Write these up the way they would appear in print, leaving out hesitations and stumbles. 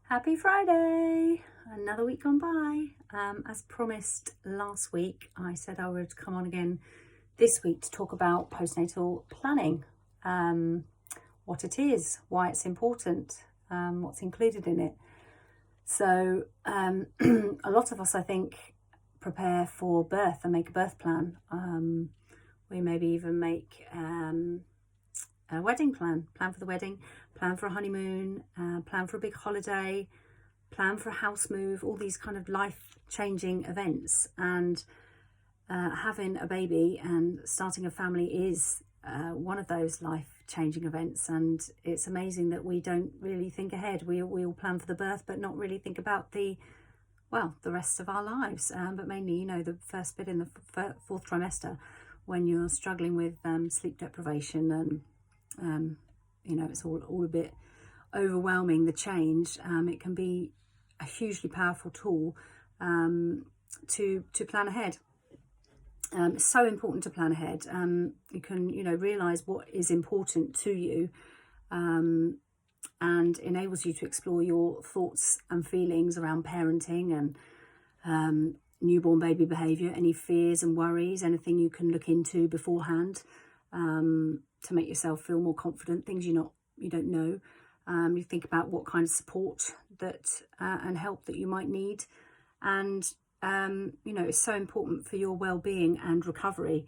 Happy Friday! Another week gone by. As promised last week, I said I would come on again this week to talk about postnatal planning, what it is, why it's important, what's included in it. So a lot of us, I think, prepare for birth and make a birth plan. We maybe even make a wedding plan for the wedding, plan for a honeymoon, plan for a big holiday, plan for a house move, all these kind of life-changing events. And having a baby and starting a family is one of those life-changing events. And it's amazing that we don't really think ahead. We all plan for the birth, but not really think about the rest of our lives. But mainly, the first bit in the fourth trimester, when you're struggling with sleep deprivation and it's all a bit overwhelming, the change. It can be a hugely powerful tool to plan ahead. It's so important to plan ahead. You can realize what is important to you, and enables you to explore your thoughts and feelings around parenting and newborn baby behavior, any fears and worries, anything you can look into beforehand to make yourself feel more confident, things you don't know. You think about what kind of support that and help that you might need, and it's so important for your well-being and recovery.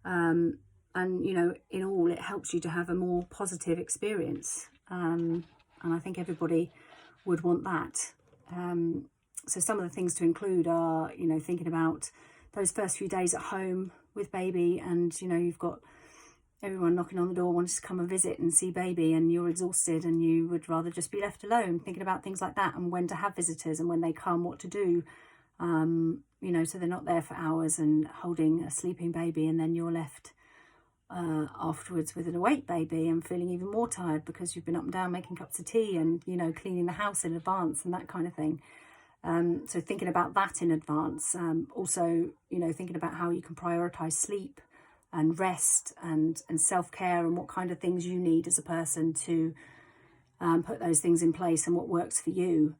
And in all, it helps you to have a more positive experience. And I think everybody would want that. So some of the things to include are, thinking about those first few days at home with baby, and you've got everyone knocking on the door wanting to come and visit and see baby, and you're exhausted and you would rather just be left alone, thinking about things like that, and when to have visitors, and when they come, what to do, so they're not there for hours and holding a sleeping baby, and then you're left afterwards with an awake baby and feeling even more tired because you've been up and down making cups of tea and cleaning the house in advance and that kind of thing. So thinking about that in advance. Also thinking about how you can prioritize sleep and rest and self-care, and what kind of things you need as a person to put those things in place, and what works for you.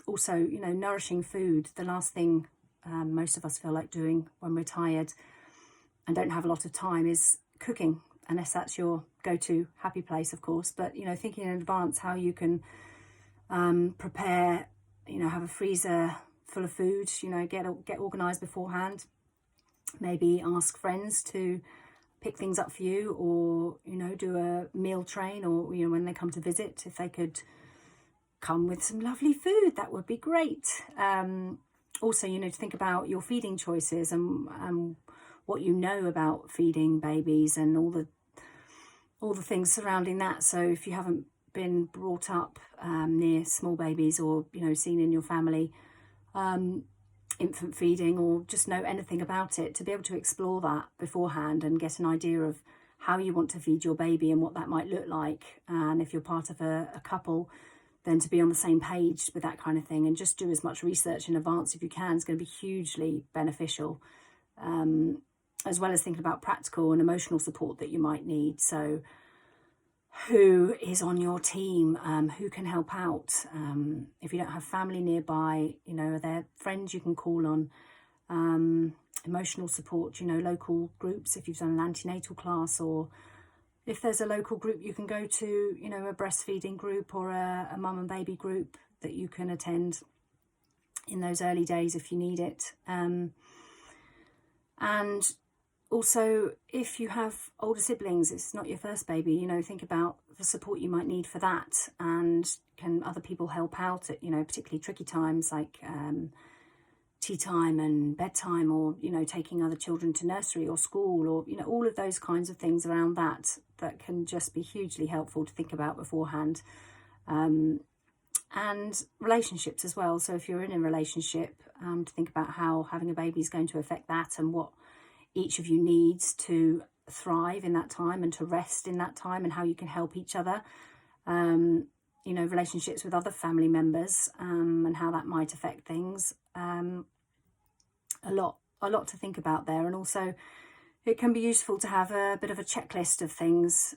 Also, nourishing food. The last thing most of us feel like doing when we're tired and don't have a lot of time is cooking, unless that's your go-to happy place, of course. But thinking in advance how you can prepare, have a freezer full of food, get organized beforehand. Maybe ask friends to pick things up for you, or do a meal train, or when they come to visit, if they could come with some lovely food, that would be great. Also, to think about your feeding choices and what about feeding babies and all the things surrounding that. So if you haven't been brought up near small babies, or seen in your family infant feeding, or just know anything about it, to be able to explore that beforehand and get an idea of how you want to feed your baby and what that might look like. And if you're part of a couple, then to be on the same page with that kind of thing, and just do as much research in advance if you can, is going to be hugely beneficial, as well as thinking about practical and emotional support that you might need. So who is on your team, who can help out, if you don't have family nearby, are there friends you can call on, emotional support, local groups if you've done an antenatal class, or if there's a local group you can go to, a breastfeeding group or a mum and baby group that you can attend in those early days if you need it. And also, if you have older siblings, it's not your first baby, think about the support you might need for that, and can other people help out at, particularly tricky times like tea time and bedtime, or, taking other children to nursery or school, or, all of those kinds of things around that can just be hugely helpful to think about beforehand. And relationships as well. So if you're in a relationship, to think about how having a baby is going to affect that, and what each of you needs to thrive in that time and to rest in that time, and how you can help each other. Relationships with other family members, and how that might affect things. A lot to think about there. And also it can be useful to have a bit of a checklist of things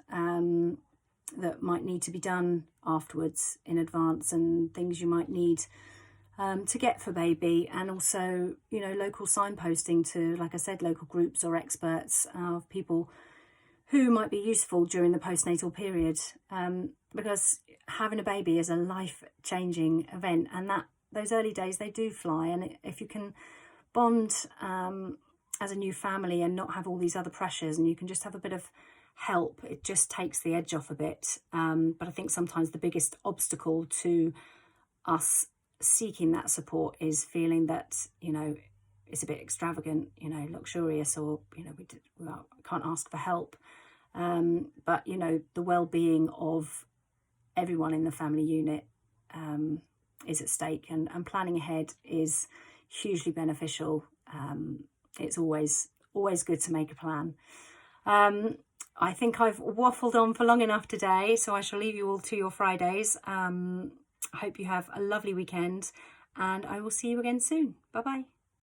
that might need to be done afterwards in advance, and things you might need to get for baby, and also, you know, local signposting to, like I said, local groups or experts of people who might be useful during the postnatal period, because having a baby is a life-changing event, and that those early days, they do fly. And if you can bond as a new family and not have all these other pressures, and you can just have a bit of help, it just takes the edge off a bit. But I think sometimes the biggest obstacle to us seeking that support is feeling that, you know, it's a bit extravagant, you know, luxurious, or, you know, we can't ask for help. But, you know, the well-being of everyone in the family unit is at stake, and planning ahead is hugely beneficial. It's always good to make a plan. I think I've waffled on for long enough today, so I shall leave you all to your Fridays. I hope you have a lovely weekend, and I will see you again soon. Bye bye.